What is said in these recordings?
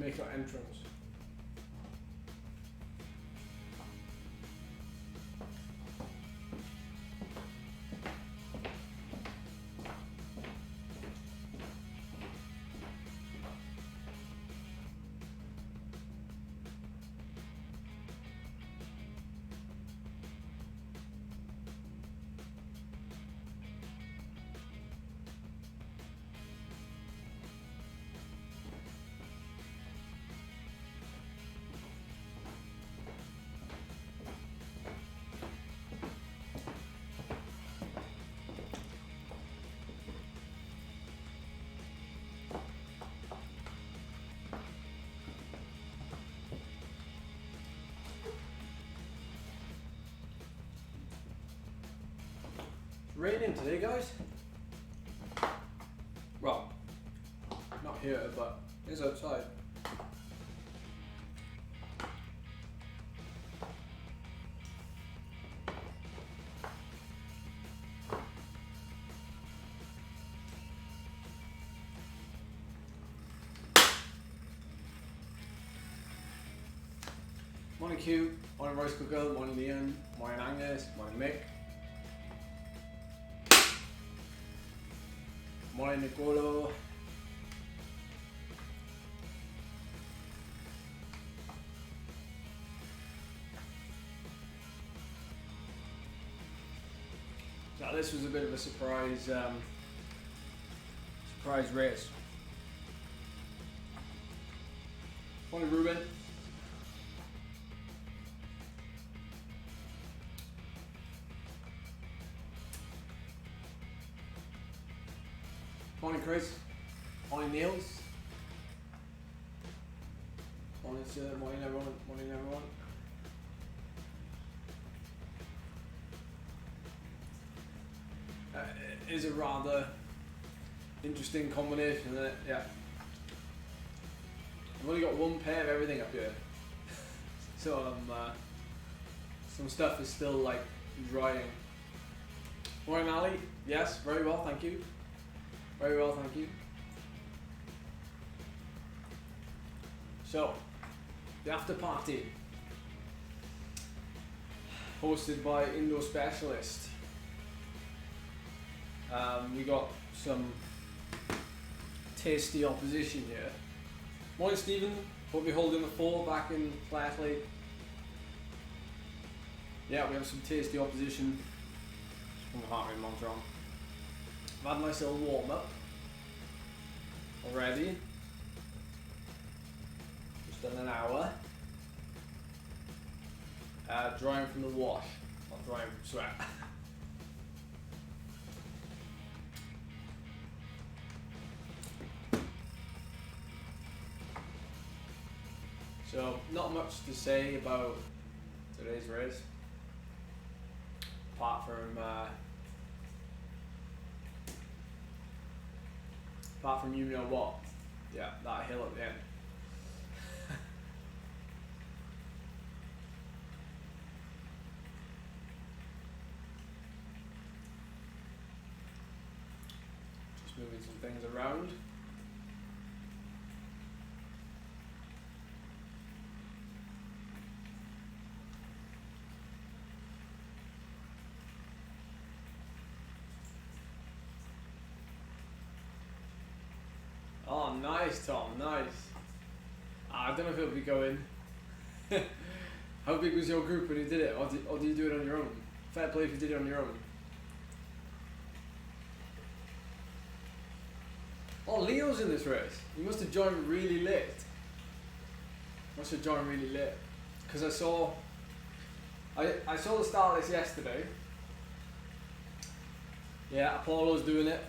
make your entrance. Raining today, guys. Well, not here, but it's outside. Morning Q, morning Rice Cooker, morning Ian, morning Agnes, morning Mick. Morning Nicolo. Now this was a bit of a surprise race. Morning Ruben. Morning Chris, morning Niels, morning sir, morning everyone, morning everyone. It is a rather interesting combination, isn't it? Yeah. I've only got one pair of everything up here, so some stuff is still like drying. Morning Ali, yes, very well, thank you. Very well, thank you. So, the after party, hosted by Indoor Specialist. We got some tasty opposition here. Morning Stephen, hope you're holding the fort back in Clackley. Yeah, we have some tasty opposition from the heart rate monitor on. I've had myself warm up already. Just done an hour. Drying from the wash, not drying from sweat. So, not much to say about today's race, apart from you know what, yeah, that hill at the end. Just moving some things around. Oh, nice, Tom, nice. I don't know if it'll be going. How big was your group when you did it, or do you do it on your own? Fair play if you did it on your own. Oh, Leo's in this race. You must have joined really late. Because I saw the start list yesterday. Yeah, Apollo's doing it.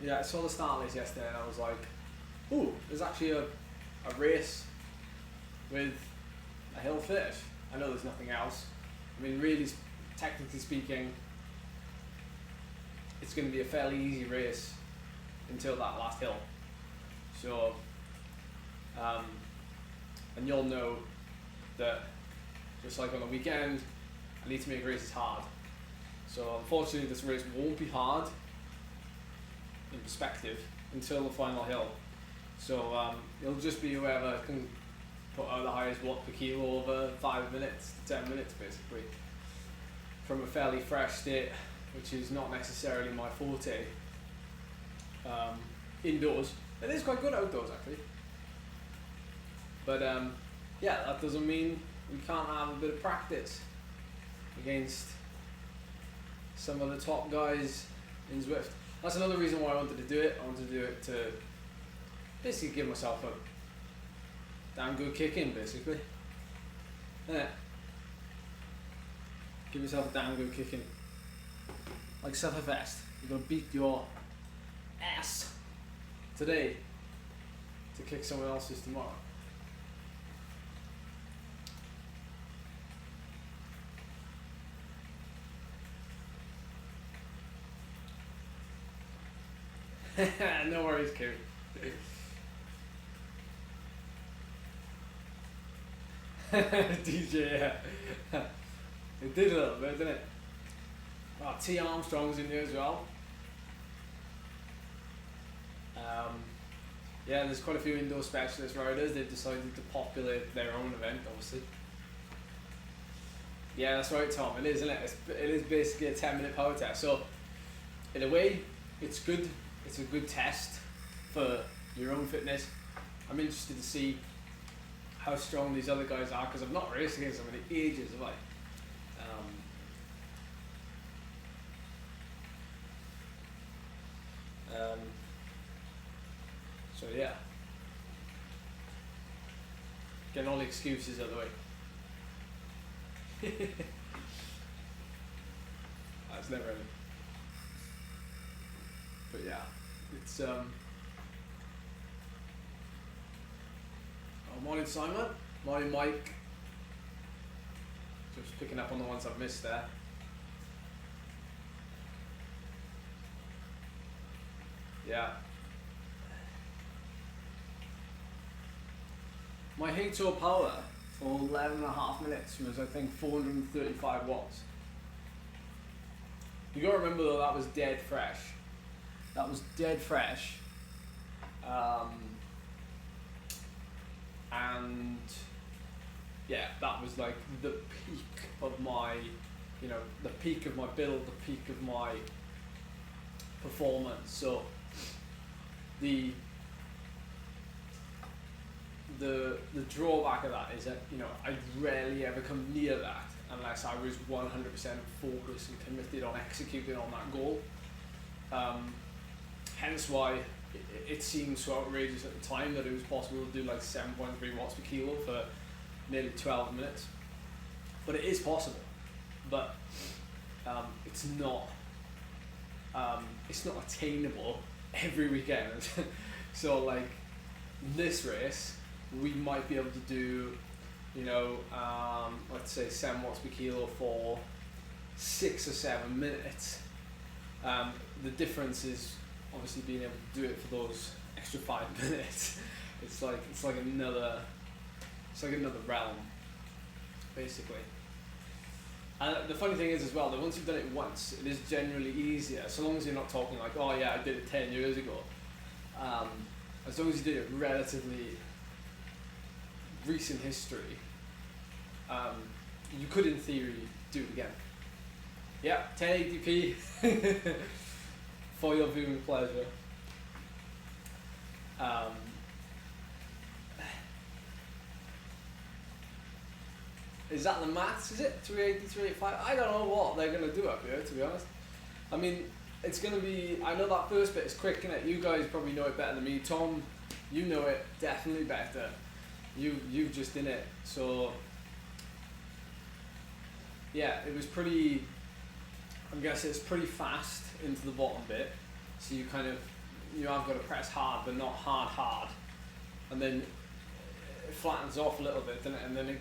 Yeah, I saw the start list yesterday and I was like, ooh, there's actually a race with a hill finish. I know there's nothing else. I mean, really, technically speaking, it's going to be a fairly easy race until that last hill. So, and you'll know that just like on the weekend, I need to make races hard. So unfortunately, this race won't be hard in perspective until the final hill. So it'll just be whoever can put out the highest watt per kilo over 5 minutes to 10 minutes basically, from a fairly fresh state, which is not necessarily my forte. Indoors, it is quite good outdoors actually, but yeah, that doesn't mean we can't have a bit of practice against some of the top guys in Zwift. That's another reason why I wanted to do it. I wanted to do it to basically give myself a damn good kick in, basically. Yeah. Give yourself a damn good kick in. Like Sufferfest, you're gonna beat your ass today to kick someone else's tomorrow. No worries, Kieran. DJ, yeah. It did a little bit, didn't it? Oh, T Armstrong's in there as well. Yeah, there's quite a few indoor specialist riders. They've decided to populate their own event, obviously. Yeah, that's right, Tom. It is, isn't it? It is basically a 10-minute power test. So, in a way, it's good. It's a good test for your own fitness. I'm interested to see how strong these other guys are, because I've not raced against them in ages, have I? So yeah, getting all the excuses out of the way. That's never ending. But yeah, it's oh, morning Simon, morning Mike. Just picking up on the ones I've missed there. Yeah. My Hexr power for 11.5 minutes was, I think, 435 watts. You gotta remember though, that was dead fresh. That was dead fresh. And yeah, that was like the peak of my, you know, the peak of my build, the peak of my performance. So the drawback of that is that, you know, I'd rarely ever come near that unless I was 100% focused and committed on executing on that goal. Hence why it seemed so outrageous at the time that it was possible to do like 7.3 watts per kilo for nearly 12 minutes. But it is possible, but it's not attainable every weekend. So like this race, we might be able to do, you know, let's say 7 watts per kilo for 6 or 7 minutes. The difference is obviously being able to do it for those extra 5 minutes. It's like another realm, basically. And the funny thing is as well that once you've done it once, it is generally easier, so long as you're not talking like, oh yeah, I did it 10 years ago. As long as you did it relatively recent history, you could in theory do it again. Yeah, 1080p for your viewing pleasure. Is that the maths, is it? 380, 385? I don't know what they're going to do up here, to be honest. I mean, it's going to be, I know that first bit is quick, innit? You guys probably know it better than me. Tom, you know it definitely better. You've just in it. So, yeah, it was pretty, I'm guessing it's pretty fast into the bottom bit. So you have got to press hard, but not hard. And then it flattens off a little bit, doesn't it? And then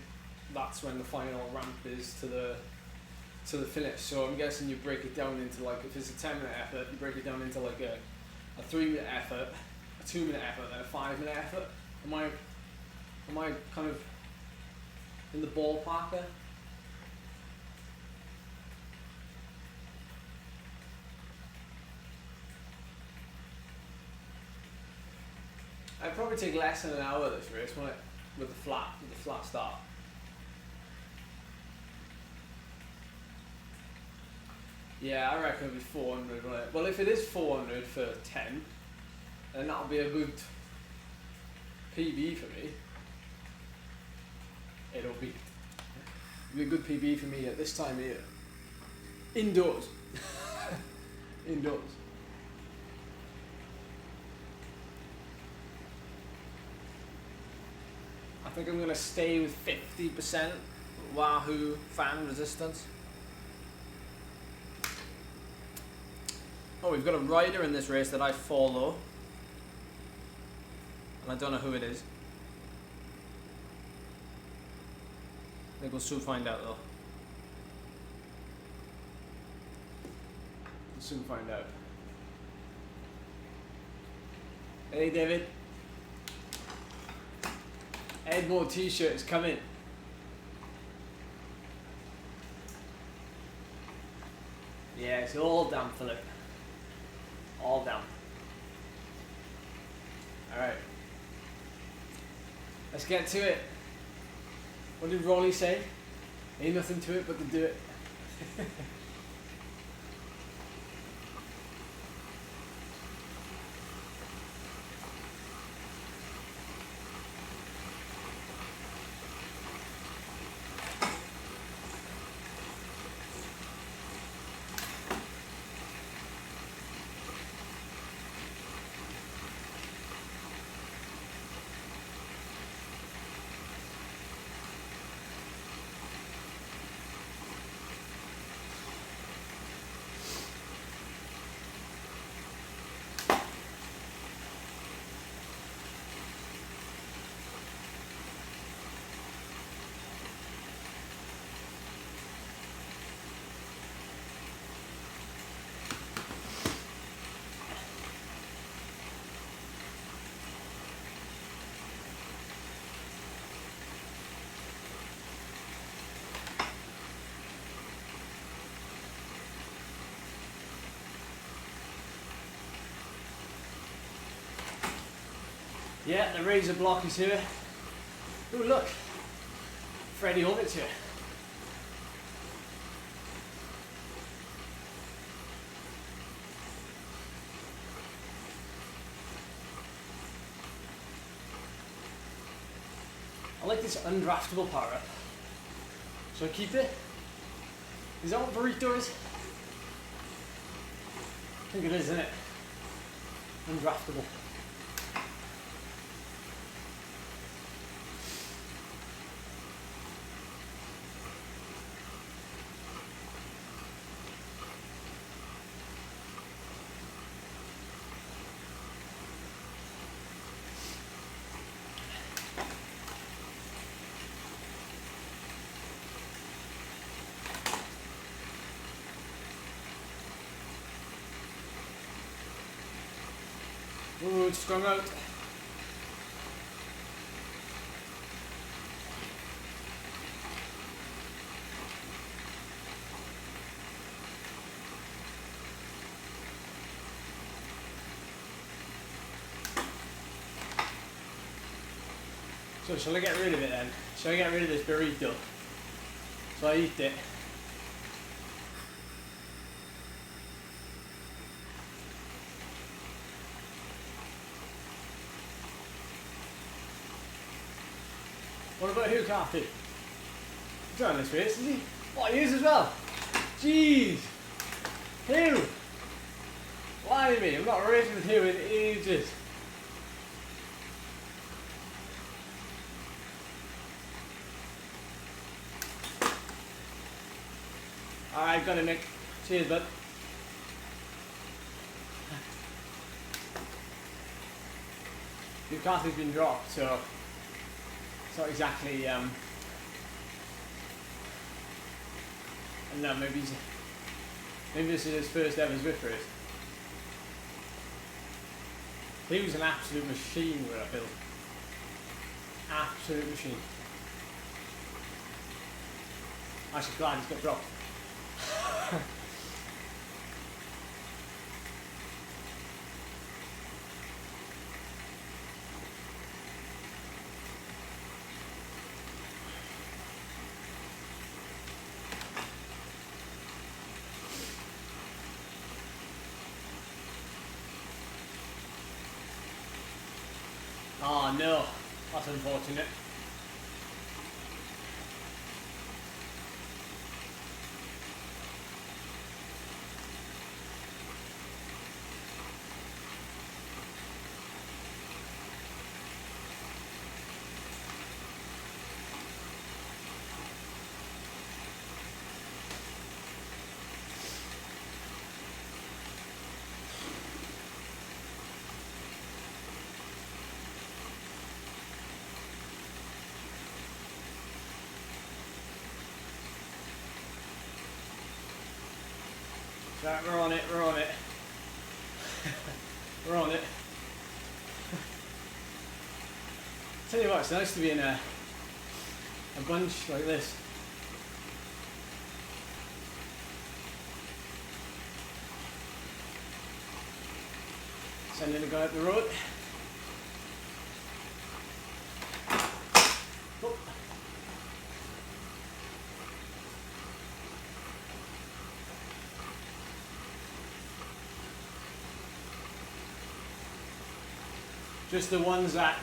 that's when the final ramp is to the finish. So I'm guessing you break it down into, like, if it's a 10-minute effort, you break it down into like a 3-minute effort, a 2-minute effort, then a 5-minute effort. Am I kind of in the ballpark there? I'd probably take less than an hour this race, won't it? With the flat start. Yeah, I reckon it'll be 400, won't it? Well, if it is 400 for 10, then that'll be a good PB for me. It'll be a good PB for me at this time of year. Indoors. Indoors. I think I'm going to stay with 50% Wahoo fan resistance. Oh, we've got a rider in this race that I follow. And I don't know who it is. I think we'll soon find out though. We'll soon find out. Hey David. Edmore t-shirt is coming. Yeah, it's all damp, Philip. All damp. Alright. Let's get to it. What did Rolly say? Ain't nothing to it but to do it. Yeah, the razor block is here. Oh look, Freddie Orbit's here. I like this undraftable power up. Should I keep it? Is that what burrito is? I think it is, isn't it? Undraftable. Ooh, it's strung out. So shall I get rid of it then? Shall I get rid of this burrito? So I eat it. What about who, Carty? He's on this race, is he? Oh, he is as well. Jeez. Who? Lie to me, I'm not racing with who in ages. Alright, got it, Nick. Cheers, bud. Your Carty's been dropped, so it's not exactly, I don't know, maybe this is his first ever Zwift race. He was an absolute machine with that build. Absolute machine. Actually glad he's got dropped. Oh no, that's unfortunate. Right, we're on it, we're on it. We're on it. Tell you what, it's nice to be in a bunch like this. Sending a guy up the road. Oh. Just the one Zach.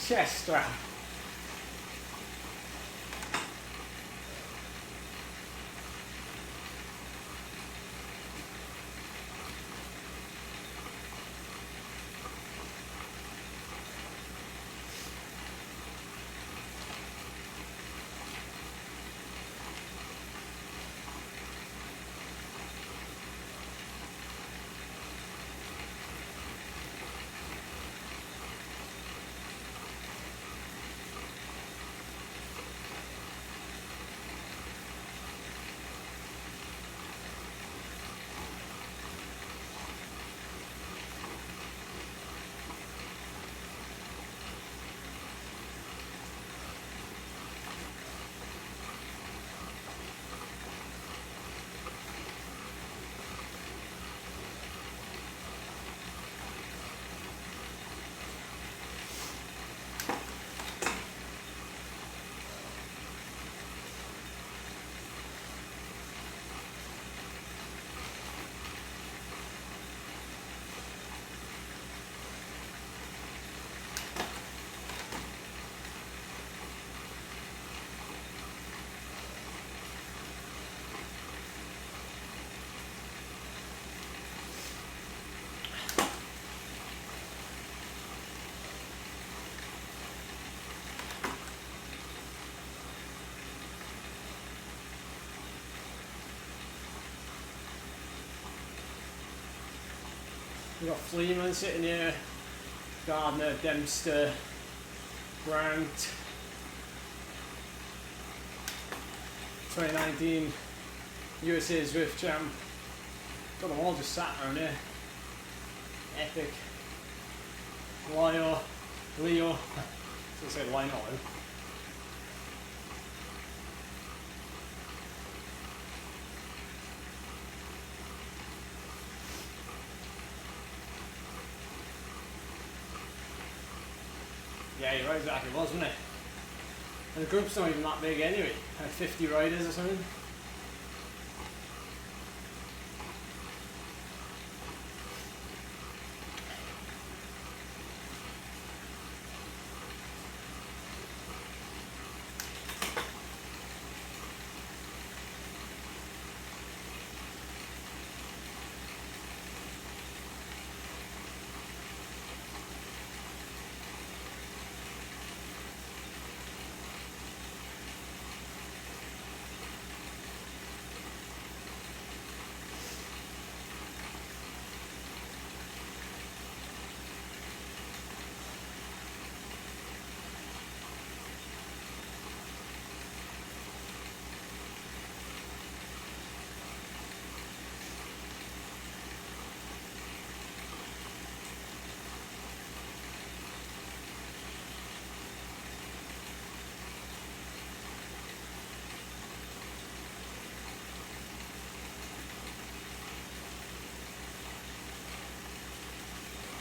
Chest strap. We've got Fleeman sitting here, Gardner, Dempster, Grant, 2019 USA Zwift champ. Got them all just sat around here. Epic. Leo. I was going to say Lionel. Yeah, you're right, exactly, wasn't it? And the group's not even that big anyway, like 50 riders or something.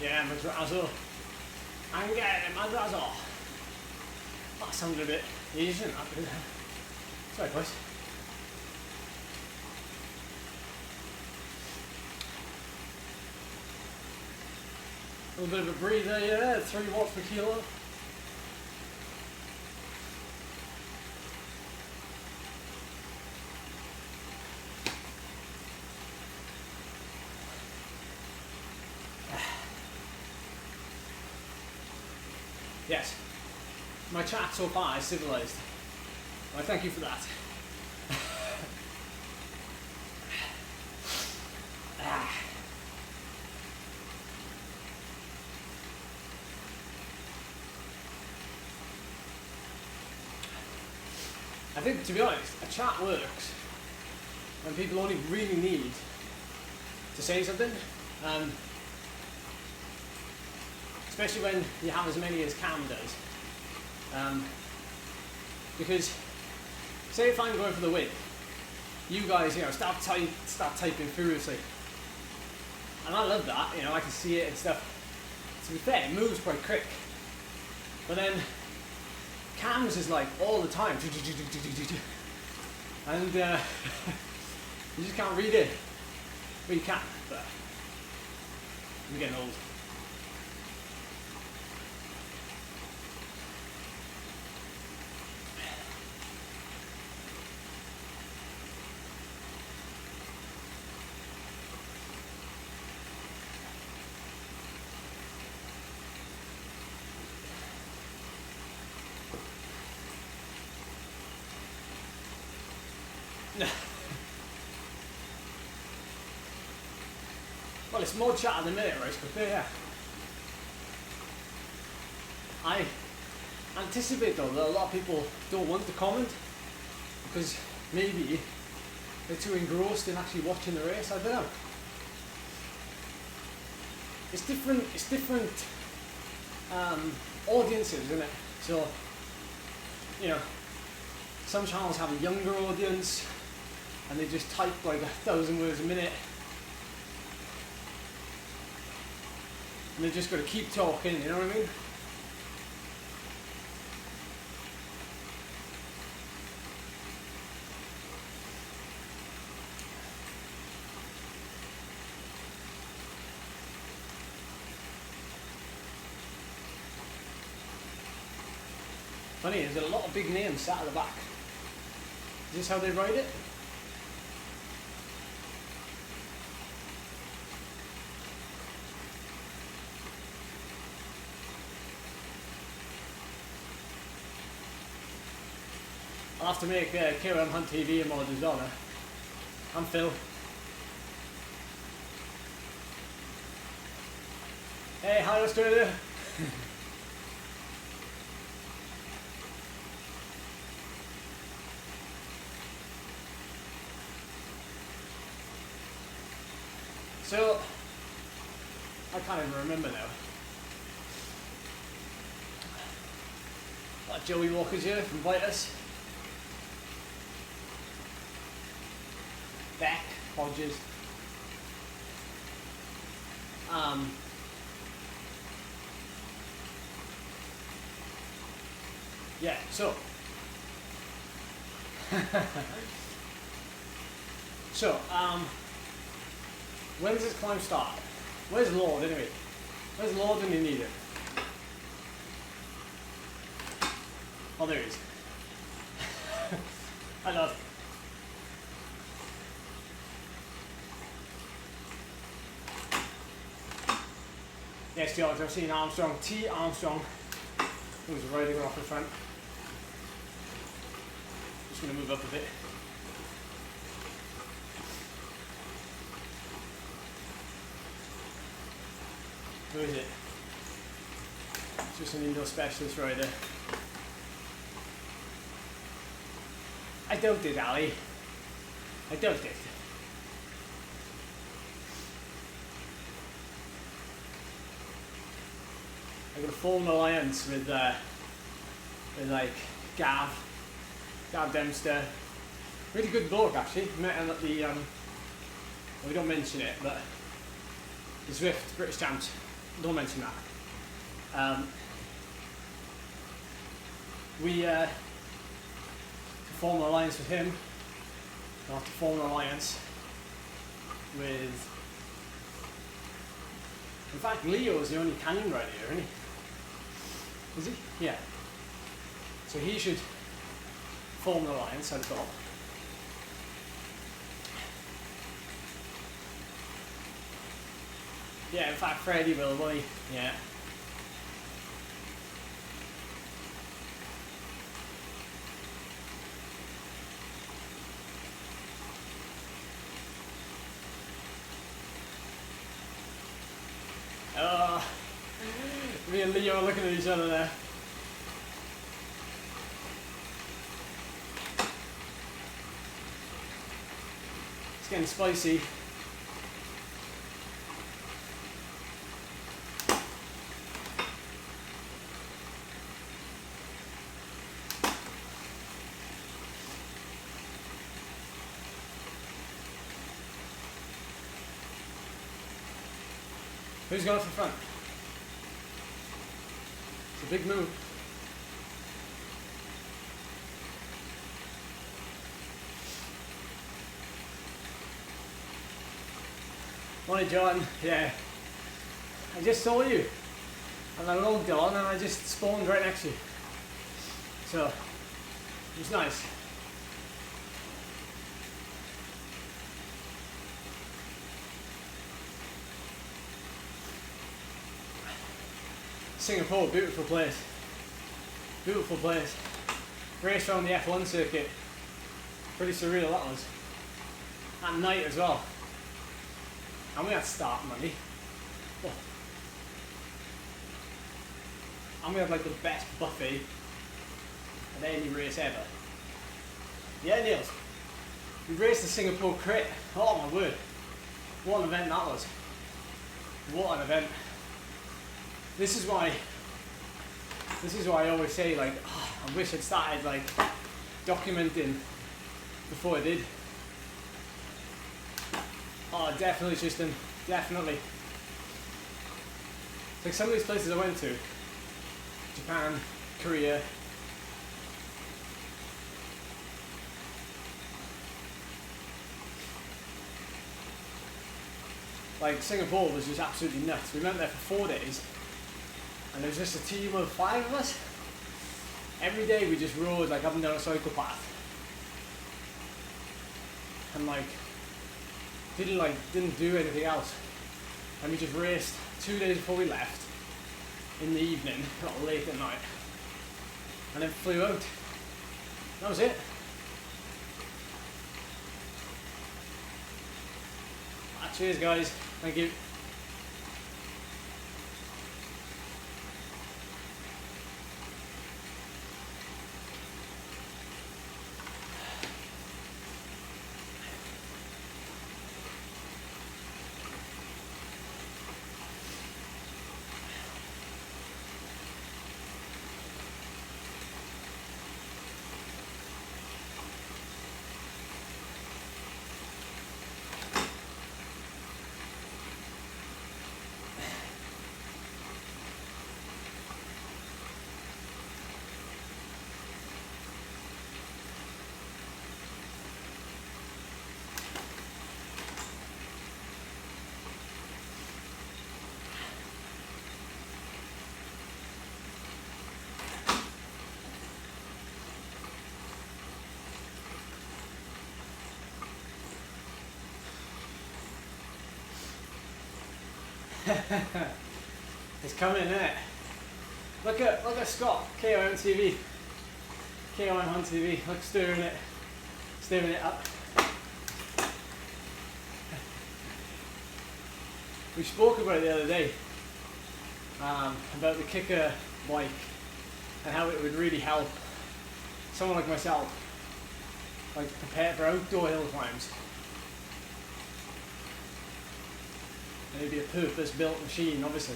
Yeah, madrazo. I'm getting madrazo. That sounded a bit Asian, that did. Sorry, boys. A little bit of a breather, yeah, 3 watts per kilo. Yes, my chat so far is civilized. I thank you for that. I think, to be honest, a chat works when people only really need to say something, especially when you have as many as Cam does. Because, say if I'm going for the win, you guys, start typing furiously, and I love that. I can see it and stuff. To be fair, it moves quite quick, but then Cam's is like all the time, and you just can't read it. Well, you can, but I'm getting old. Well, it's more chat at the minute, right? But yeah, I anticipate though that a lot of people don't want to comment because maybe they're too engrossed in actually watching the race. I don't know. It's different audiences, isn't it? So, some channels have a younger audience and they just type like 1,000 words a minute. And they've just got to keep talking, you know what I mean? Funny, there's a lot of big names sat at the back. Is this how they write it? I'll have to make KOM Hunt TV a mod as well now. I'm Phil. Hey, hi Australia. So, I can't even remember now. Like Joey Walker's here from Vitus. Beck, Hodges. Yeah, so. When does this climb start? Where's Lord anyway? Where's Lord when you need it? Oh, there he is. I love. Yes, George, I've seen Armstrong. T. Armstrong, who's riding off the front. Just going to move up a bit. Who is it? It's just an indoor specialist rider. I doubt it, Ali. I doubt it. I got a full alliance with like Gav Dempster. Really good bloke actually. Met him at the well, we don't mention it, but the Zwift British Champs. don't mention that. We to form an alliance with him, we'll have to form an alliance with. In fact, Leo is the only canyon rider here, isn't he? Is he? Yeah. So he should form an alliance, I'd have thought. Yeah, in fact, Freddie will, won't he? Yeah. Me and Leo are looking at each other there. It's getting spicy. Who's going for front? It's a big move. Morning, John. Yeah. I just saw you. And I logged on and I just spawned right next to you. So, it was nice. Singapore, beautiful place. Beautiful place. Race around the F1 circuit. Pretty surreal that was. At night as well. And we had start money. Oh. And we had like the best buffet at any race ever. Yeah, Niels. We raced the Singapore crit. Oh my word. What an event that was. What an event. This is why I always say, like, oh, I wish I'd started like documenting before I did. Oh, definitely, Tristan, definitely. It's like some of these places I went to, Japan, Korea. Like Singapore was just absolutely nuts. We went there for 4 days. And there was just a team of 5 of us. Every day we just rode like up and down a cycle path. And like didn't do anything else. And we just raced 2 days before we left in the evening, or late at night. And then flew out. That was it. Cheers guys, thank you. It's coming, isn't it? Look at Scott, KOM TV. KOM on TV, look, stirring it up. We spoke about it the other day, about the Kickr bike and how it would really help someone like myself, like prepare for outdoor hill climbs. And it'd be a purpose-built machine, obviously.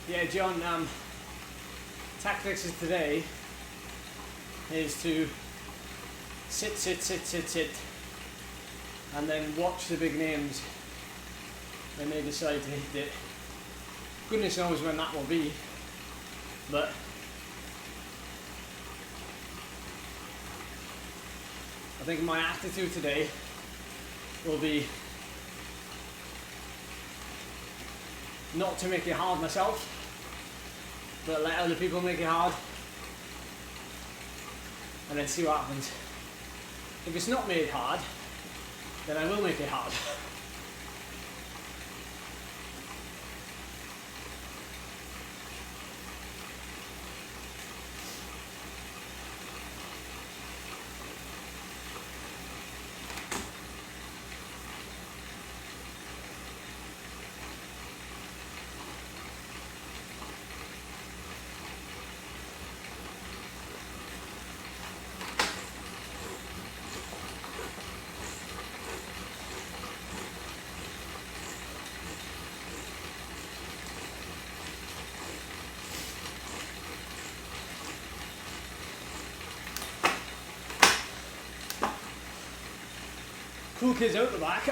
Yeah, John, tactics is today is to sit, and then watch the big names when they decide to hit it. Goodness knows when that will be, but I think my attitude today will be not to make it hard myself, but let other people make it hard, and then see what happens. If it's not made hard, then I will make it hard. Cool kids out the back.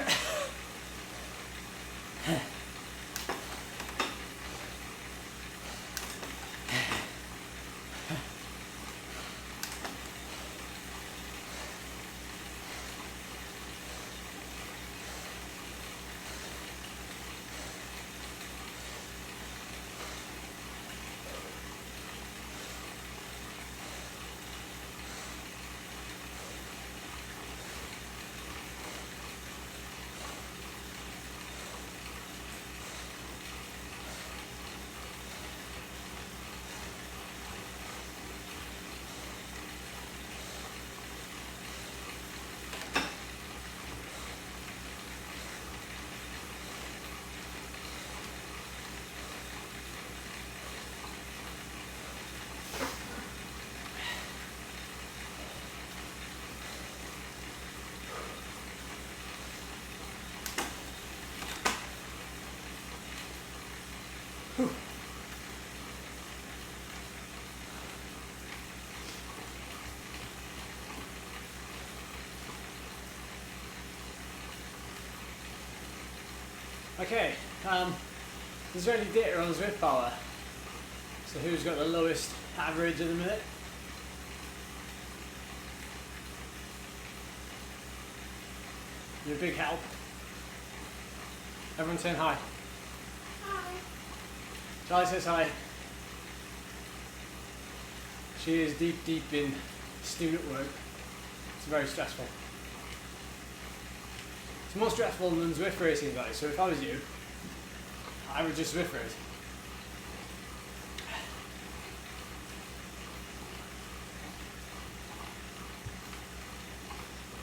Okay, is there any data on Zwift power? So who's got the lowest average at the minute? You're a big help. Everyone saying hi. Hi. Charlie says hi. She is deep in student work. It's very stressful. It's more stressful than Zwift racing, guys, so if I was you, I would just Zwift race.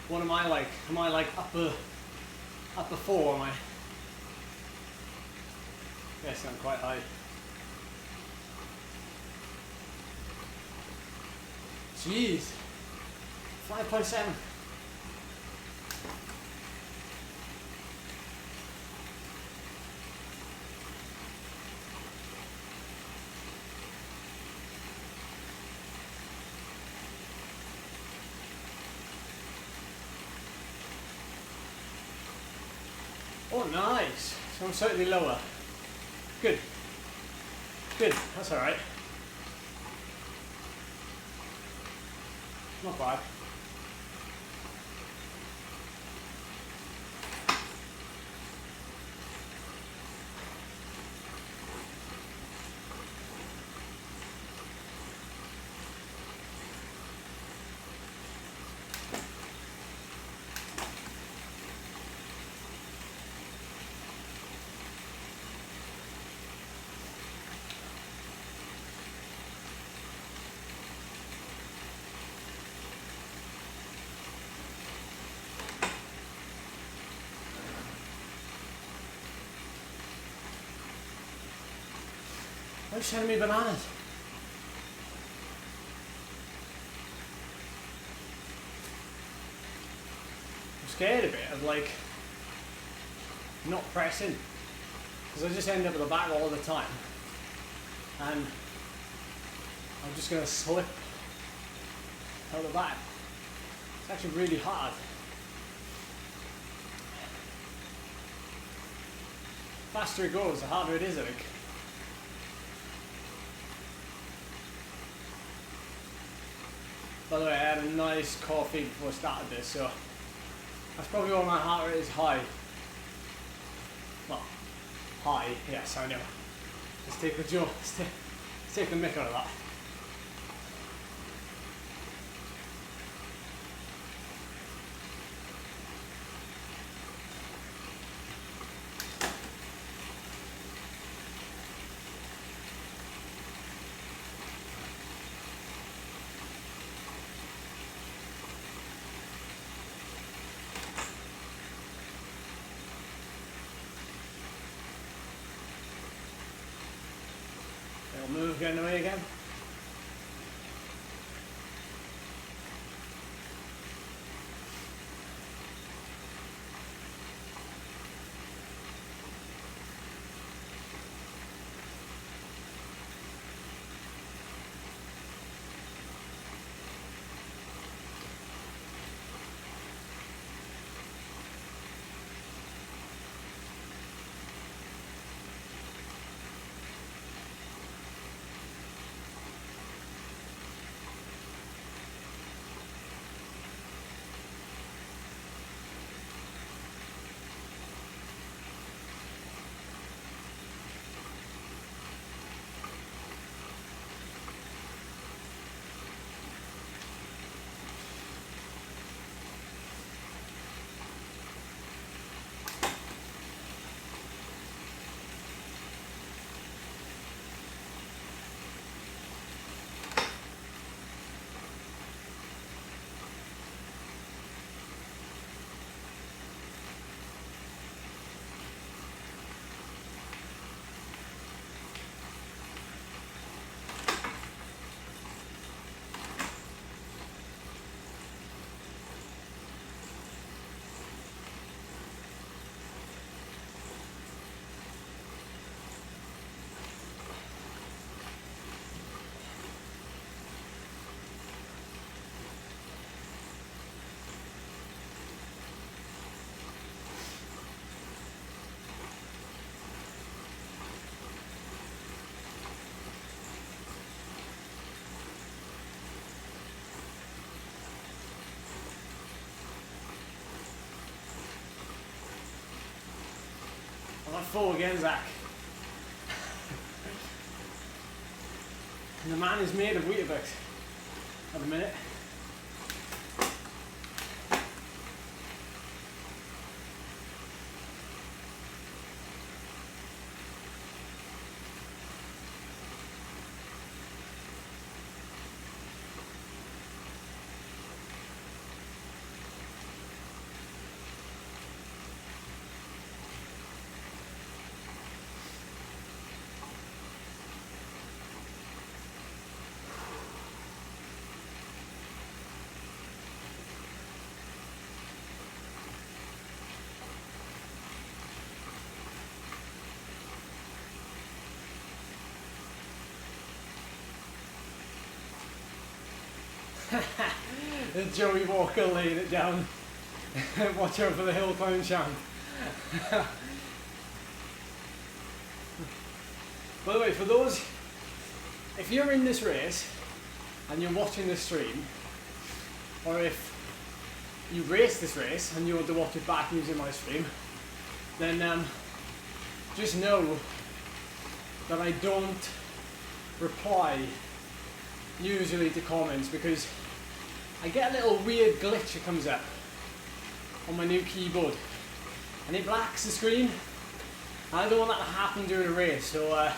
What am I like? Am I like upper four, am I? Yes, I'm quite high. Jeez. 5.7. Oh, nice. So I'm slightly lower. Good. Good. That's all right. Not bad. Why are you sending me bananas? I'm scared a bit of like not pressing because I just end up at the back all the time and I'm just going to slip. out the back. It's actually really hard. The faster it goes, the harder it is, I think. By the way, I had a nice coffee before I started this, so that's probably why my heart rate is high. Well, high, yes, I know. Let's take the joke, let's take the mick out of that. Little move getting away again. I'm at full again, Zach. And the man is made of Weetabix at the minute. There's Joey Walker laying it down. Watch out for the hill climb champ. By the way, for those, if you're in this race and you're watching this stream, or if you race this race and you want to watch it back using my stream, then just know that I don't reply usually to comments because I get a little weird glitch that comes up on my new keyboard and it blacks the screen. I don't want that to happen during a race, so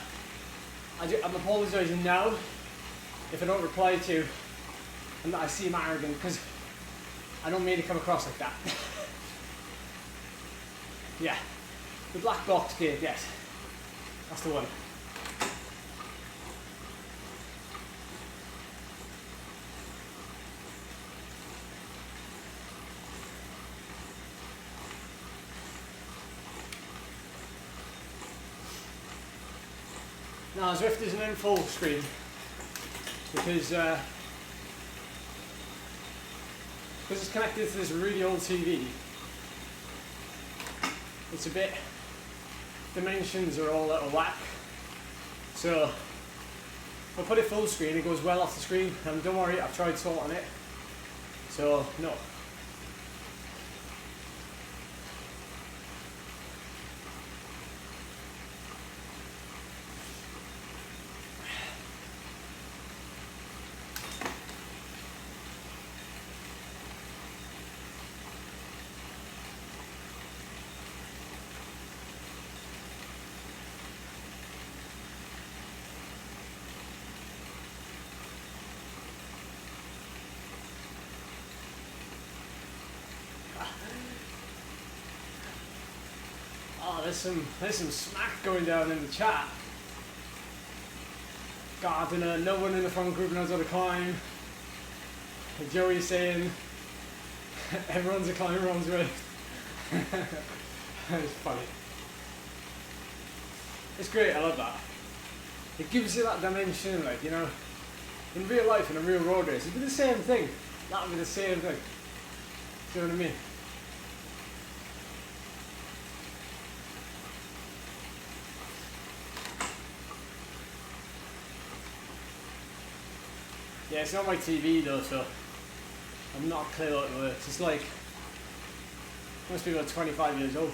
I'm apologising now if I don't reply to you and that I seem arrogant, because I don't mean to come across like that. Yeah, the black box gate, yes, that's the one. Now Zwift isn't in full screen because because it's connected to this really old TV, it's a bit, dimensions are all out of whack. So if I put it full screen, it goes well off the screen, and don't worry, I've tried sorting it, so no. Oh, there's some smack going down in the chat. God, I don't know, no one in the front group knows how to climb. And Joey's saying, everyone's a climber on his way. It's funny. It's great, I love that. It gives you that dimension, like, you know, in real life, in a real road race, it'd be the same thing. That would be the same thing. Do you know what I mean? Yeah, it's not my TV though, so I'm not clear how it works. It's like, must be about 25 years old.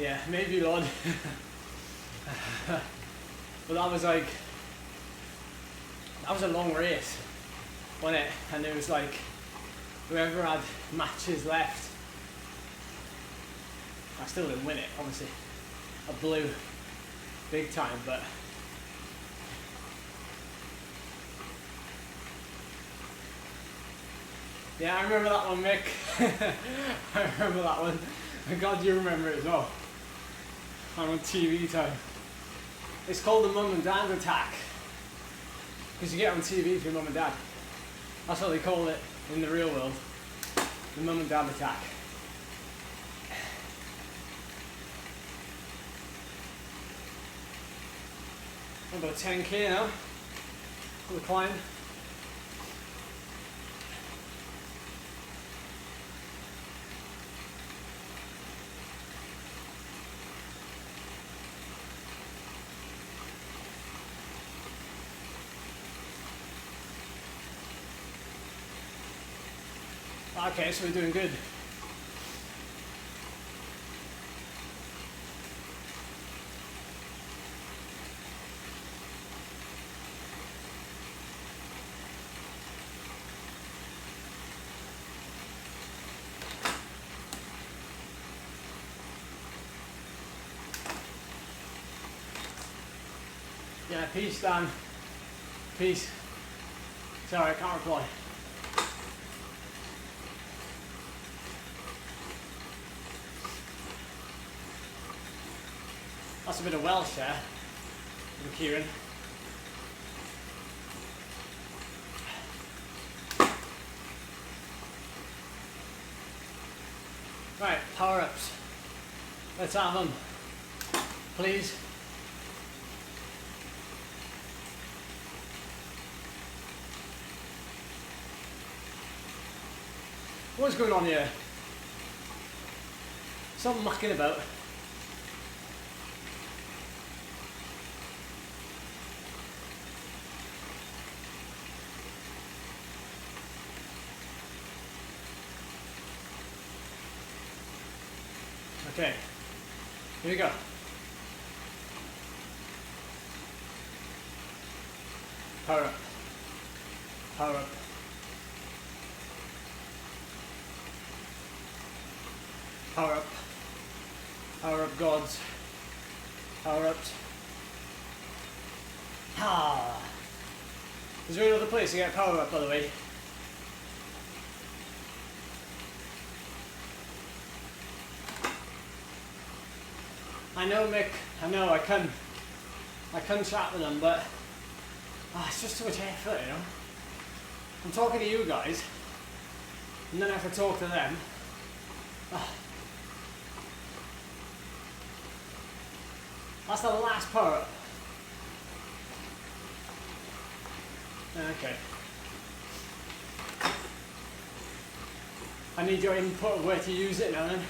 Yeah, maybe Lord. But that was like, that was a long race, wasn't it? And it was like, whoever had matches left, I still didn't win it, obviously. I blew big time, but yeah, I remember that one, Mick. I remember that one. And God, you remember it as well. I'm on TV time. It's called the mum and dad attack, because you get on TV for your mum and dad. That's what they call it in the real world. The mum and dad attack. About 10k now for the climb. Okay, so we're doing good. Yeah, peace, Dan. Peace. Sorry, I can't reply. That's a bit of Welsh there, from Kieran. Right, power-ups. Let's have them, please. What's going on here? Some mucking about. Okay, here we go. Power up. Power up. Power up. Power up, gods. Power up. Ah. Is there another place to get power up, by the way? I know, Mick, I know, I can chat with them, but it's just too much effort, you know. I'm talking to you guys, and then I have to talk to them. That's the last power up. Okay. I need your input of where to use it now then.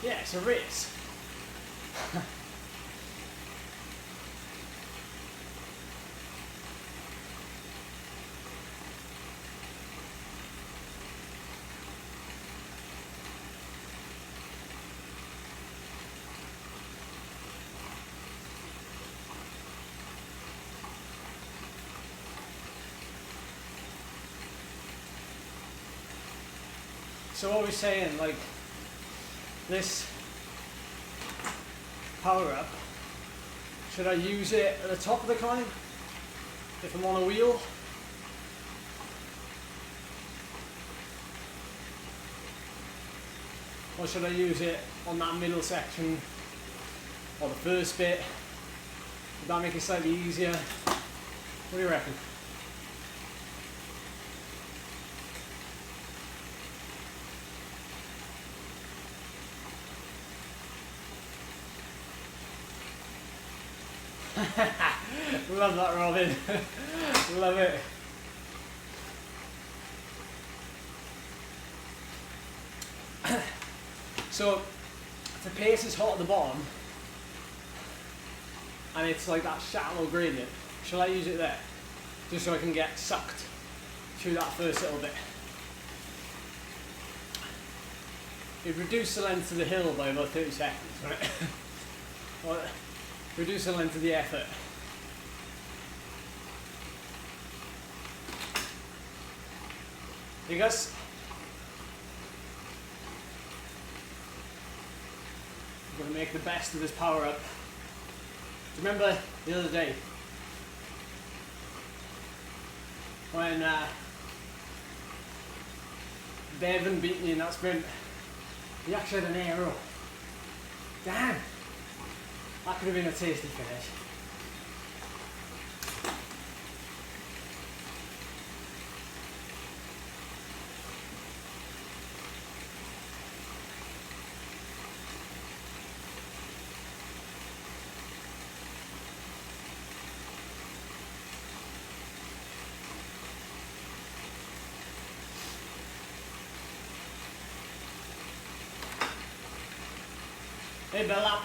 Yeah, it's a race. So what we're saying, like, this power up, should I use it at the top of the climb if I'm on a wheel? Or should I use it on that middle section or the first bit? Would that make it slightly easier? What do you reckon? Love that, Robin. Love it. So, if the pace is hot at the bottom and it's like that shallow gradient, shall I use it there? Just so I can get sucked through that first little bit. It reduced the length of the hill by about 30 seconds, right? Well, reduce the length of the effort. Because I'm going to make the best of this power up. Do you remember the other day when Devon beat me in that sprint? He actually had an arrow. Damn! That could have been a tasty finish. Hey, Bella.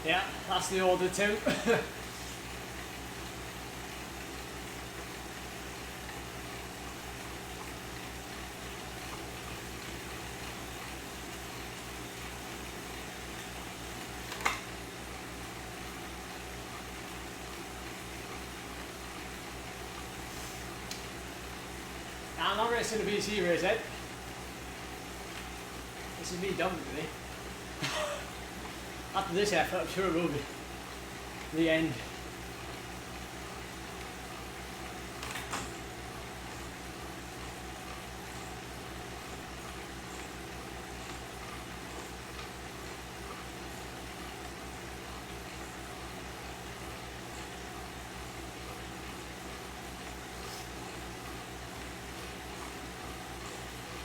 Yeah, that's the order too. I'm not racing a BC race, Ed. This is me done with me. After this effort, I'm sure it will be the end.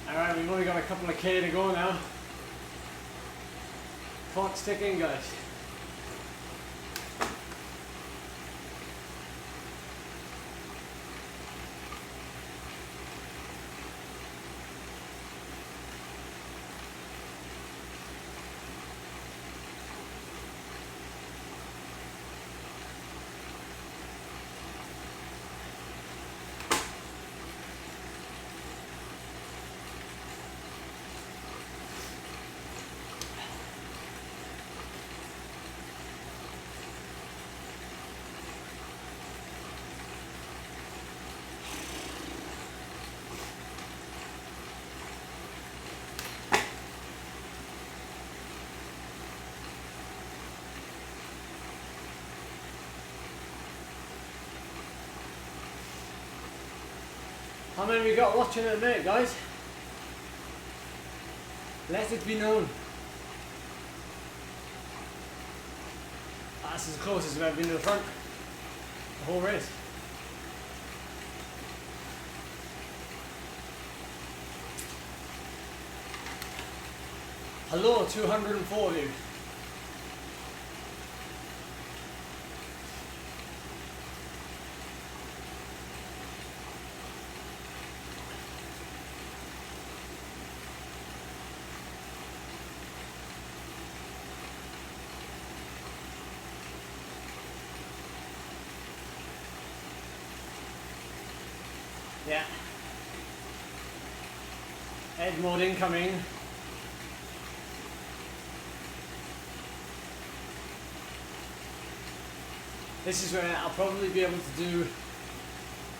Alright, we've only got a couple of K to go now. Clock's ticking, guys. How many we got watching at the minute, guys? Let it be known. That's as close as I've ever been to the front. The whole race. Hello, 204 of you. Yeah. Ed mode incoming. This is where I'll probably be able to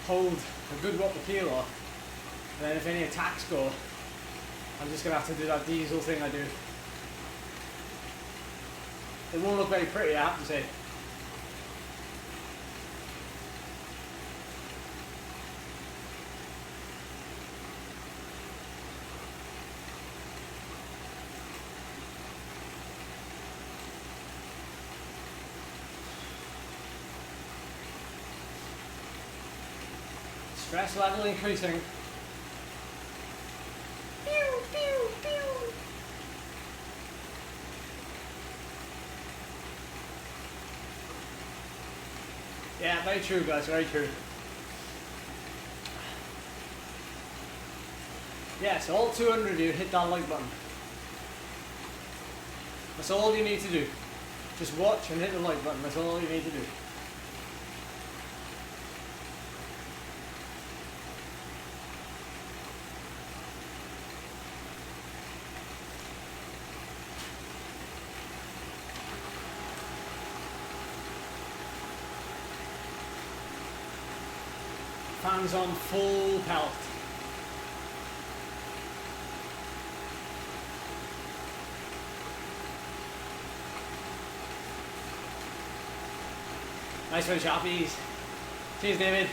hold a good whop of peel off. And then if any attacks go, I'm just going to have to do that diesel thing I do. It won't look very pretty, I have to say. Stress level increasing. Pew, pew, pew. Yeah, very true, guys, very true. Yeah, so all 200 of you hit that like button. That's all you need to do. Just watch and hit the like button, that's all you need to do. Fans on full pelt. Nice one, Sharpies. Cheers, David.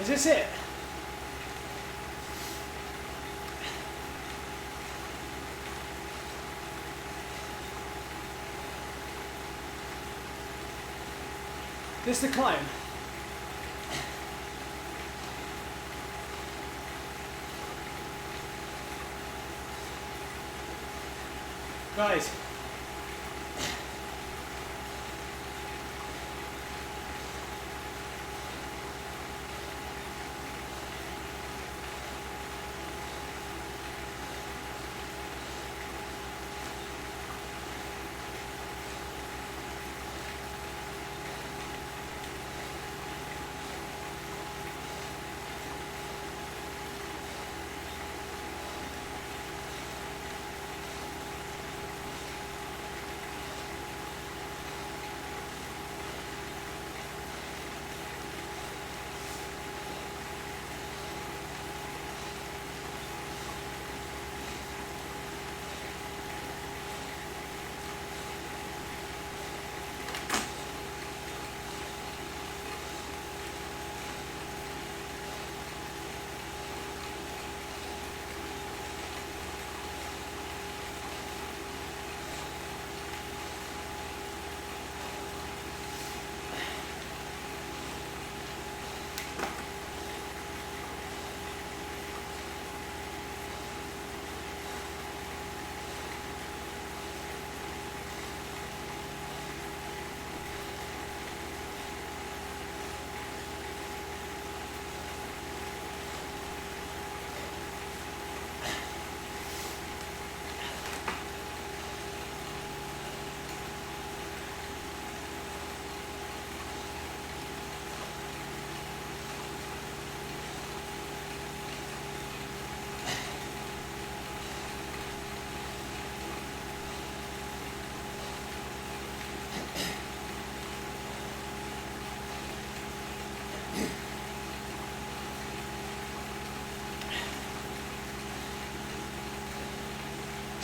Is this it? This the climb? Guys.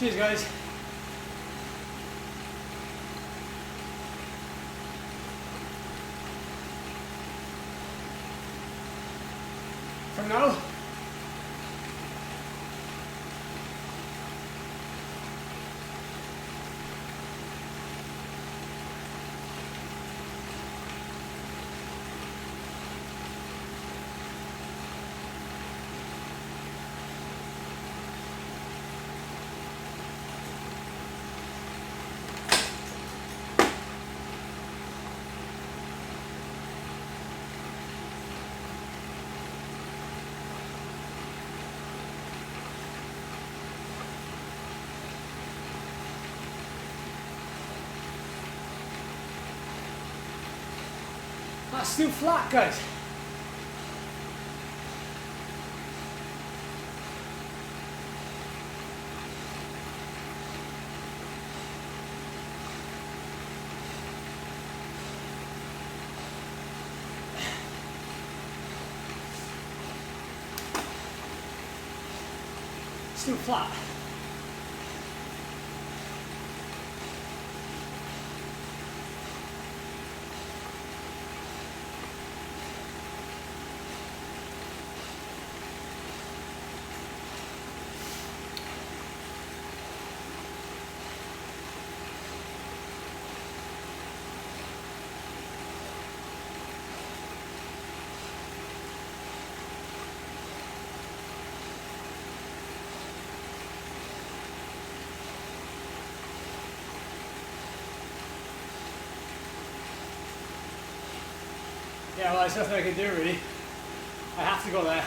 Cheers, guys. For now. That's still flat, guys. Still flat. Yeah, well, there's nothing I can do really. I have to go there.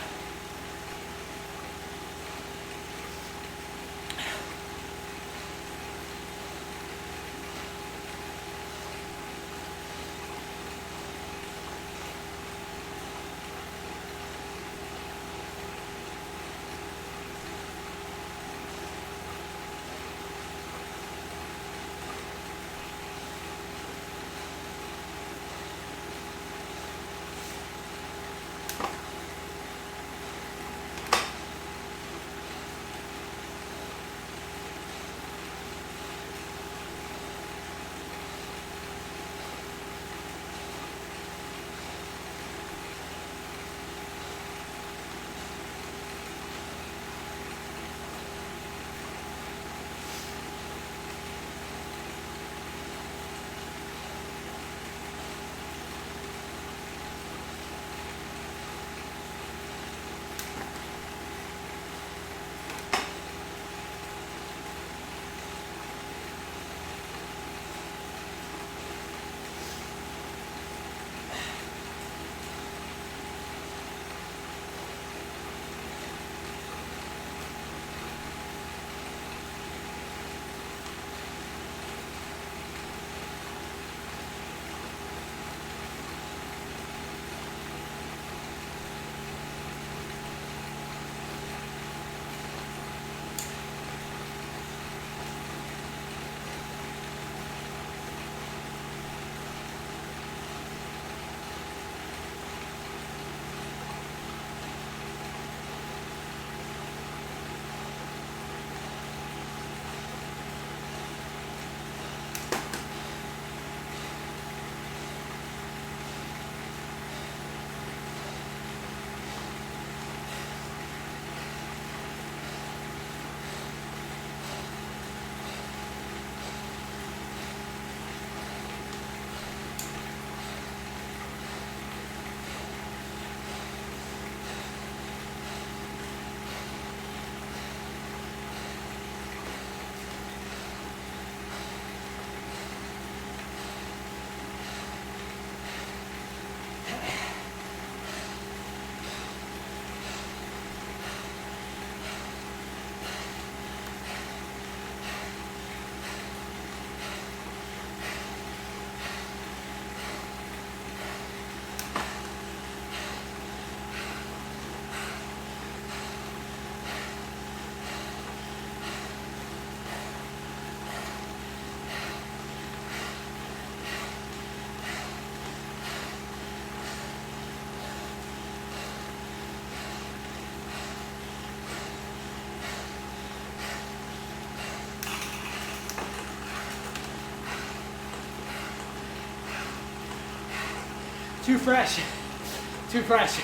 Too fresh. Too fresh.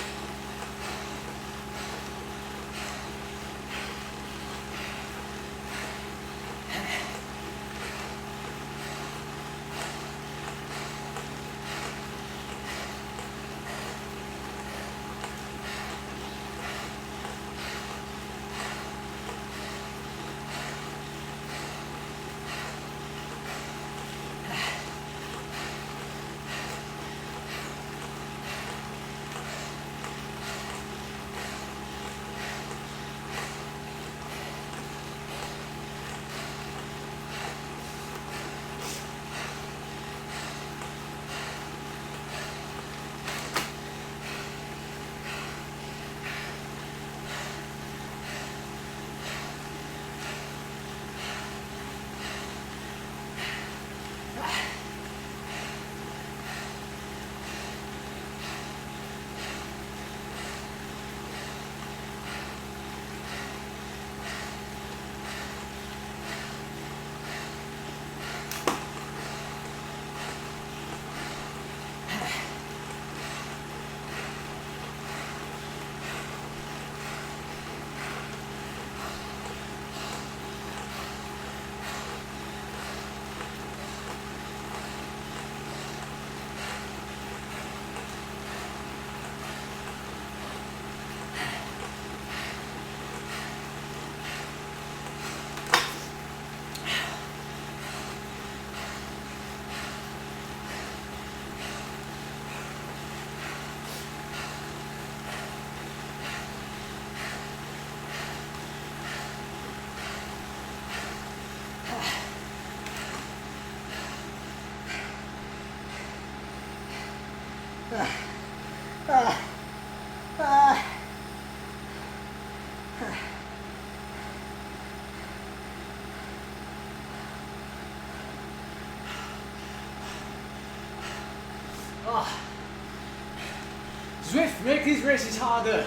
Zwift, make these races harder.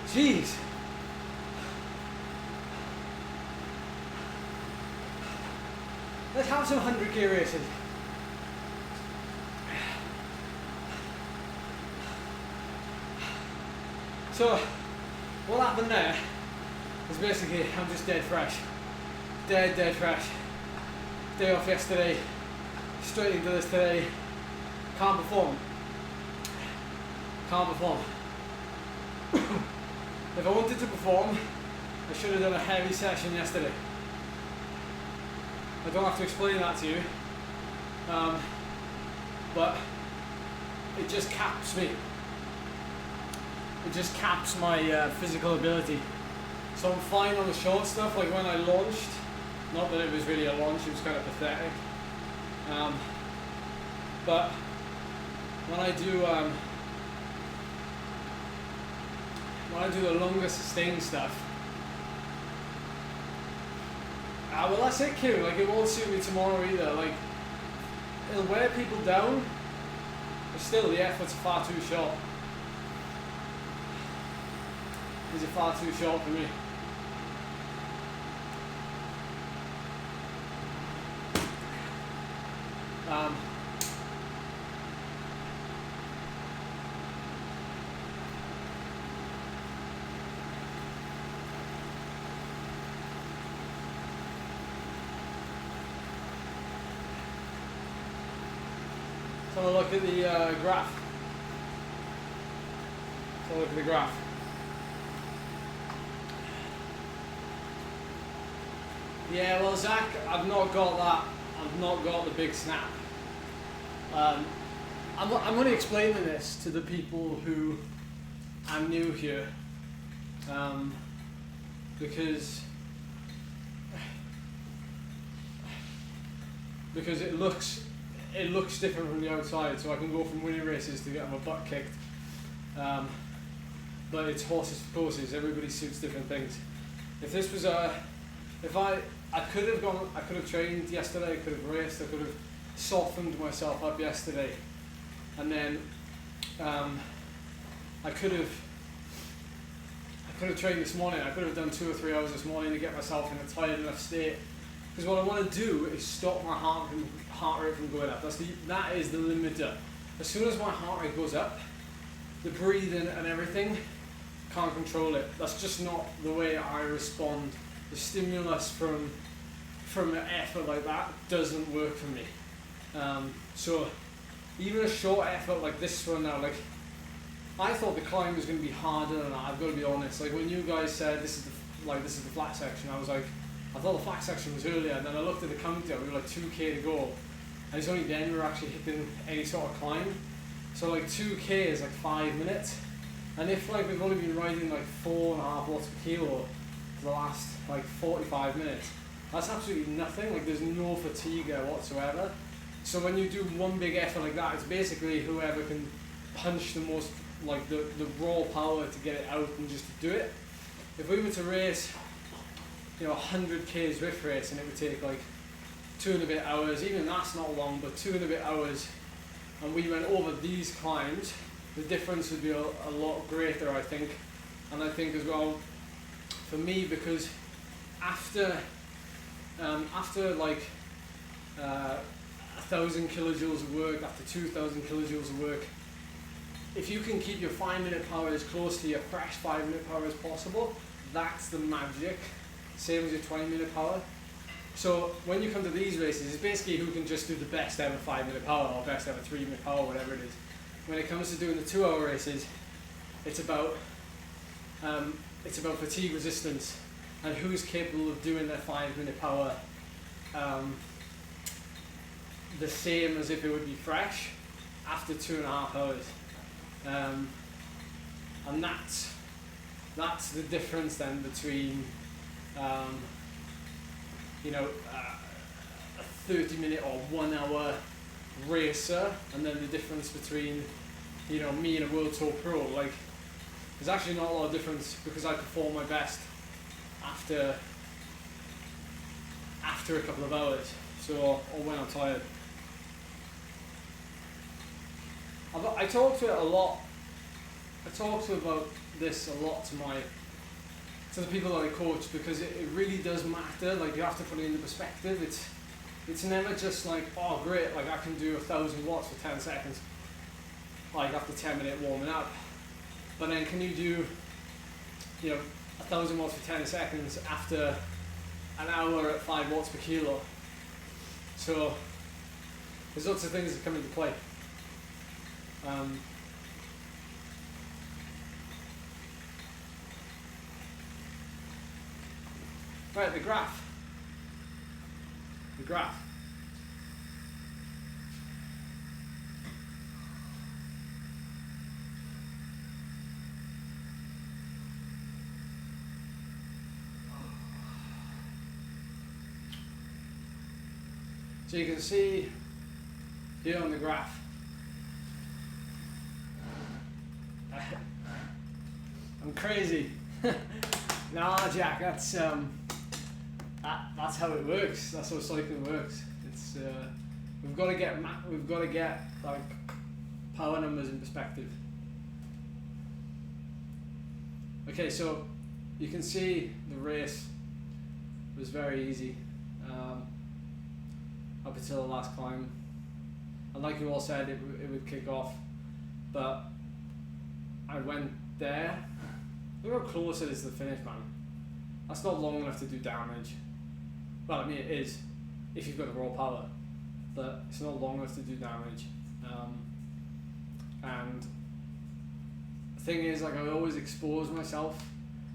Jeez. Let's have some 100k races. So, what happened there is basically I'm just dead fresh. Dead fresh. Day off yesterday, straight into this today. Can't perform. Can't perform. If I wanted to perform, I should have done a heavy session yesterday. I don't have to explain that to you, but it just caps me. It just caps my physical ability. So I'm fine on the short stuff, like when I launched, not that it was really a launch, it was kind of pathetic. But when I do the longer sustained stuff, well that's it, Q, like it won't suit me tomorrow either, like it'll wear people down, but still the effort's far too short. These are far too short for me. So we'll look at the graph. So look at the graph. Yeah, well, Zach, I've not got that. I've not got the big snap. I'm only explaining this to the people who are new here, because it looks different from the outside. So I can go from winning races to getting my butt kicked, but it's horses for courses. Everybody suits different things. If this was I could have trained yesterday, I could have raced, I could have softened myself up yesterday, and then I could have trained this morning. I could have done 2 or 3 hours this morning to get myself in a tired enough state, because what I want to do is stop my heart rate from going up. That is the limiter. as soon as my heart rate goes up, the breathing and everything, can't control it. That's just not the way I respond. The stimulus from an effort like that doesn't work for me. So even a short effort like this one now, like I thought the climb was going to be harder than that. I've got to be honest. Like when you guys said this is the flat section, I was like, I thought the flat section was earlier, and then I looked at the counter. We were like 2k to go, and it's only then we were actually hitting any sort of climb. So like 2k is like 5 minutes, and if like we've only been riding like 4.5 watts per kilo for the last like 45 minutes, that's absolutely nothing. Like there's no fatigue there whatsoever. So when you do one big effort like that, it's basically whoever can punch the most, like the raw power to get it out and just to do it. If we were to race, 100k Zwift race, and it would take like 2 and a bit hours, even that's not long, but 2 and a bit hours, and we went over these climbs, the difference would be a lot greater, I think. And I think as well, for me, because after like 1,000 kilojoules of work, after 2,000 kilojoules of work, if you can keep your 5-minute power as close to your fresh 5-minute power as possible, that's the magic. Same as your 20-minute power. So when you come to these races, it's basically who can just do the best ever 5-minute power or best ever 3-minute power, whatever it is. When it comes to doing the 2-hour races, it's about fatigue resistance and who's capable of doing their 5-minute power the same as if it would be fresh after 2.5 hours. And that's the difference then between a 30-minute or 1 hour racer, and then the difference between me and a World Tour pro. Like there's actually not a lot of difference, because I perform my best after a couple of hours, or when I'm tired. I talk to it a lot. I talk about this a lot to the people that I coach, because it really does matter. Like you have to put it into perspective. It's never just like, oh great, like I can do 1,000 watts for 10 seconds, like after 10-minute warming up. But then can you do 1,000 watts for 10 seconds after an hour at 5 watts per kilo? So there's lots of things that come into play. Right, the graph. So you can see here on the graph, I'm crazy. Nah, Jack, that's how it works. That's how cycling works. It's we've got to get like power numbers in perspective. Okay, so you can see the race was very easy up until the last climb, and like you all said, it would kick off, but I went there. Look how close it is to the finish, man. That's not long enough to do damage. Well, I mean it is, if you've got the raw power, but it's not long enough to do damage. And the thing is, like I always expose myself,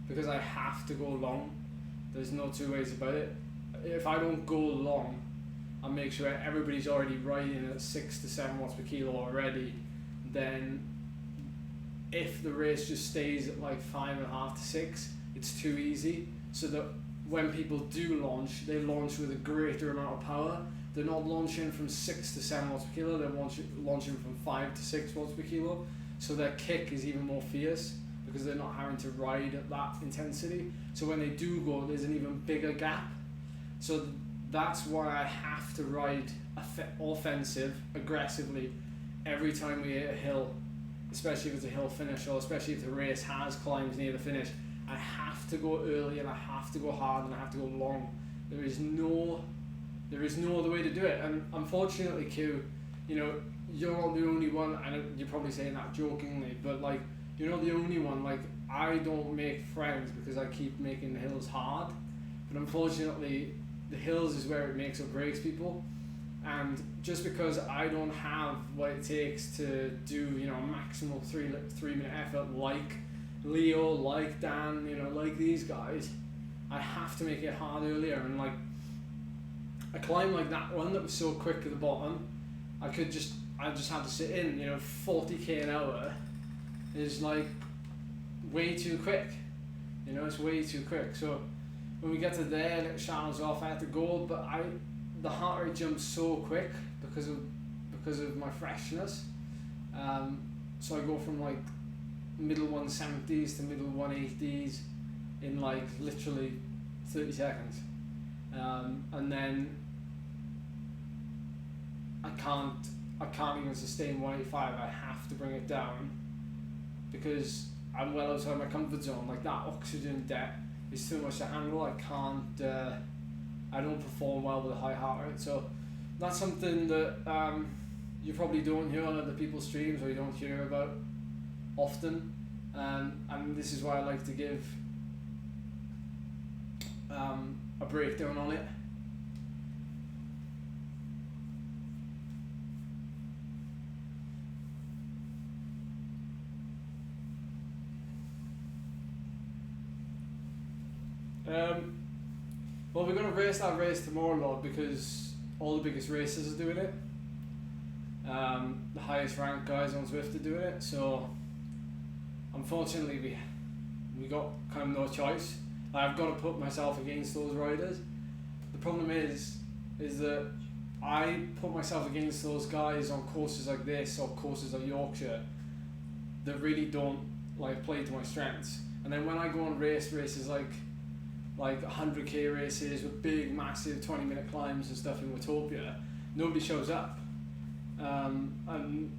because I have to go long. There's no two ways about it. If I don't go long, I make sure everybody's already riding at 6 to 7 watts per kilo already, then if the race just stays at like 5.5 to 6, it's too easy. So that when people do launch, they launch with a greater amount of power. They're not launching from 6 to 7 watts per kilo, they're launching from 5 to 6 watts per kilo. So their kick is even more fierce, because they're not having to ride at that intensity. So when they do go, there's an even bigger gap. So that's why I have to ride offensive, aggressively, every time we hit a hill, especially if it's a hill finish, or especially if the race has climbs near the finish. I have to go early, and I have to go hard, and I have to go long. There is no other way to do it. And unfortunately, Q, you're not the only one, and you're probably saying that jokingly, but like, you're not the only one. Like, I don't make friends because I keep making the hills hard, but unfortunately, the hills is where it makes or breaks people. And just because I don't have what it takes to do, you know, a maximal 3-minute effort like Leo, like Dan, you know, like these guys, I have to make it hard earlier. And like, a climb like that one that was so quick at the bottom, I just had to sit in, you know, 40k an hour is like way too quick, you know, it's way too quick. So when we get to there and it shadows off, I had to go, but the heart rate jumps so quick because of my freshness. So I go from like middle 170s to middle 180s in like literally 30 seconds. And then I can't even sustain 185. I have to bring it down because I'm well outside my comfort zone. Like, that oxygen debt is too much to handle. I don't perform well with a high heart rate. So that's something that you probably don't hear on other people's streams, or you don't hear about often. And this is why I like to give a breakdown on it. Well, we're going to race that race tomorrow, Lord, because all the biggest racers are doing it. The highest ranked guys on Zwift are doing it, so unfortunately we got kind of no choice. I've got to put myself against those riders. The problem is that I put myself against those guys on courses like this or courses like Yorkshire that really don't like play to my strengths. And then when I go on races like 100k races with big, massive 20-minute climbs and stuff in Watopia, nobody shows up. And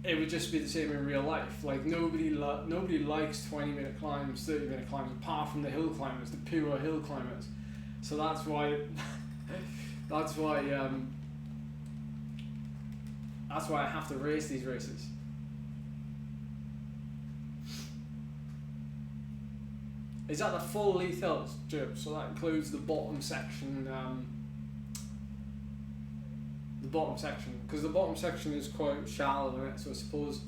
it would just be the same in real life. Like, nobody likes 20-minute climbs, 30-minute climbs, apart from the hill climbers, the pure hill climbers. So that's why I have to race these races. Is that the full Leith Hills, Jim? So that includes the bottom section. Because the bottom section is quite shallow in it. So I suppose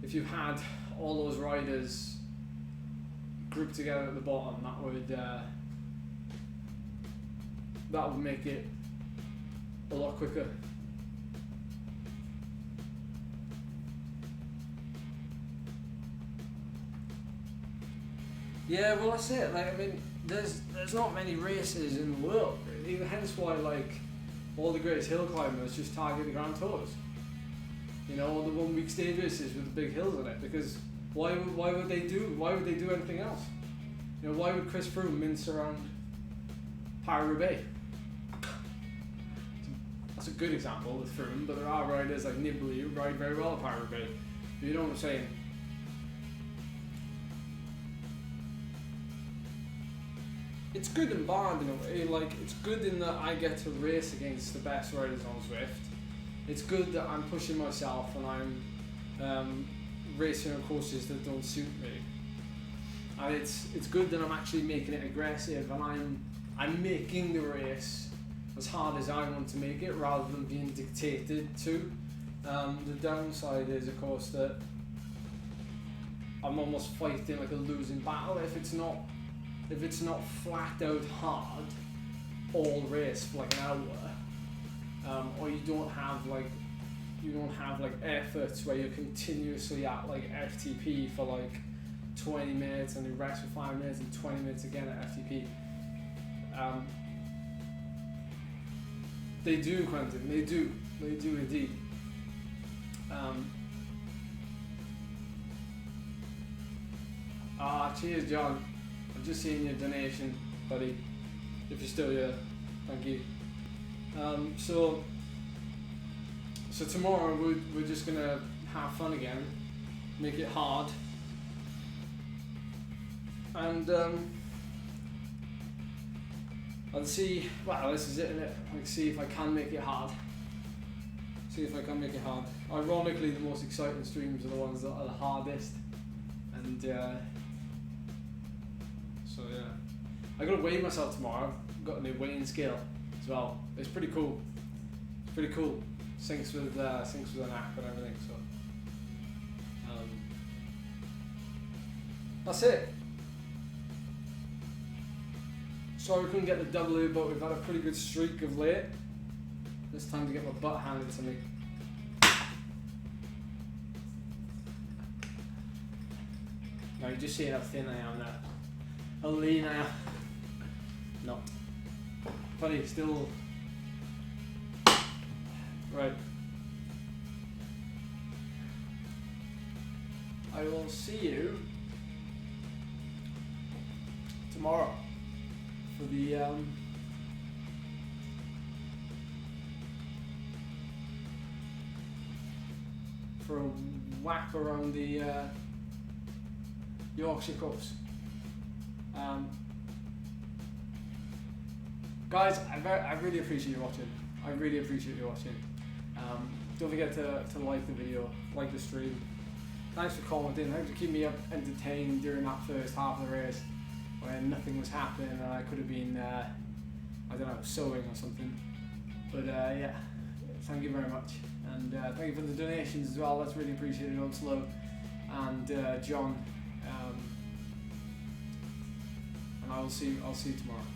if you had all those riders grouped together at the bottom, that would make it a lot quicker. Yeah, well, that's it. Like, I mean, there's not many races in the world, really. Hence why, like, all the greatest hill climbers just target the Grand Tours. You know, the 1 week stage races with the big hills in it. Because why would they do anything else? You know, why would Chris Froome mince around Paris-Roubaix? That's a good example with Froome, but there are riders like Nibali who ride very well at Paris-Roubaix. You know what I'm saying? It's good and bad in a way. Like, it's good in that I get to race against the best riders on Zwift. It's good that I'm pushing myself and I'm racing on courses that don't suit me. And it's good that I'm actually making it aggressive and I'm making the race as hard as I want to make it rather than being dictated to. The downside is, of course, that I'm almost fighting like a losing battle if it's not flat out hard all race for like an hour, or you don't have like efforts where you're continuously at like FTP for like 20 minutes and you rest for 5 minutes and 20 minutes again at FTP. They do, Quentin, they do indeed. Cheers, John. I've just seen your donation, buddy. If you're still here, thank you. So tomorrow we're just gonna have fun again, make it hard, and I'll see. Well, this is it, innit? Like, see if I can make it hard. See if I can make it hard. Ironically, the most exciting streams are the ones that are the hardest. And so yeah, I got to weigh myself tomorrow. Got a new weighing scale as well. It's pretty cool. It's pretty cool. Syncs with an app and everything. So that's it. Sorry we couldn't get the W, but we've had a pretty good streak of late. It's time to get my butt handed to me. Now you just see how thin I am now. How lean I am. No. Funny, still. Right. I will see you tomorrow for the for a whack around the Yorkshire Cups. Guys, I really appreciate you watching. I really appreciate you watching. Don't forget to like the video, like the stream. Thanks for commenting. Thanks for keeping me entertained during that first half of the race when nothing was happening and I could have been, I don't know, sewing or something. But yeah, thank you very much. And thank you for the donations as well. That's really appreciated. On Slow and John. And I'll see you tomorrow.